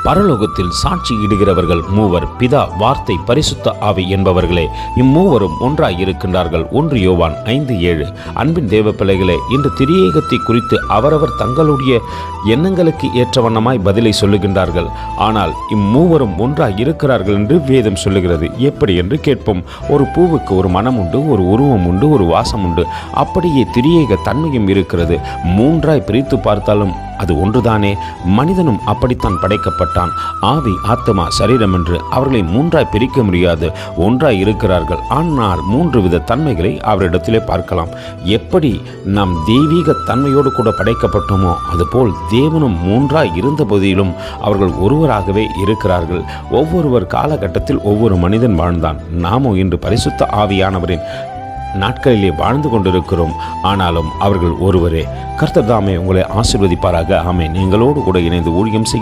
பரலோகத்தில் சாட்சி இடுகிறவர்கள் மூவர், பிதா, வார்த்தை, பரிசுத்த ஆவி என்பவர்களே. இம்மூவரும் ஒன்றாய் இருக்கின்றார்கள். 1 யோவான் 5:7. அன்பின் தேவ பிள்ளைகளே, இன்று திரியேகத்தை குறித்து அவரவர் தங்களுடைய எண்ணங்களுக்கு ஏற்ற வண்ணமாய் பதிலை சொல்லுகின்றார்கள். ஆனால் இம்மூவரும் ஒன்றாய் இருக்கிறார்கள் என்று வேதம் சொல்லுகிறது. எப்படி என்று கேட்போம். ஒரு பூவுக்கு ஒரு மனம் உண்டு, ஒரு உருவம் உண்டு, ஒரு வாசம் உண்டு. அப்படியே திரியேக தன்மையும் இருக்கிறது. மூன்றாய் பிரித்து பார்த்தாலும் அது ஒன்றுதானே. மனிதனும் அப்படித்தான் படைக்கப்பட்டான். ஆவி, ஆத்மா, சரீரம் என்று அவர்களை மூன்றாய் பிரிக்க முடியாது. ஒன்றாய் இருக்கிறார்கள். ஆனால் 3 வித தன்மைகளை அவரிடத்திலே பார்க்கலாம். எப்படி நாம் தெய்வீக தன்மையோடு கூட படைக்கப்பட்டோமோ அதுபோல் தேவனும் மூன்றாய் இருந்த போதிலும் அவர்கள் ஒருவராகவே இருக்கிறார்கள். ஒவ்வொருவர் காலகட்டத்தில் ஒவ்வொரு மனிதன் வாழ்ந்தான். நாமோ இன்று பரிசுத்த ஆவியானவரின் நாட்களிலே வாழ்ந்து கொண்டிருக்கிறோம். ஆனாலும் அவர்கள் ஒருவரே. கர்த்தர் தாமே உங்களை ஆசீர்வதிப்பாராக. ஆமென். எங்களோடு கூட இணைந்து ஊழியம் செய்ய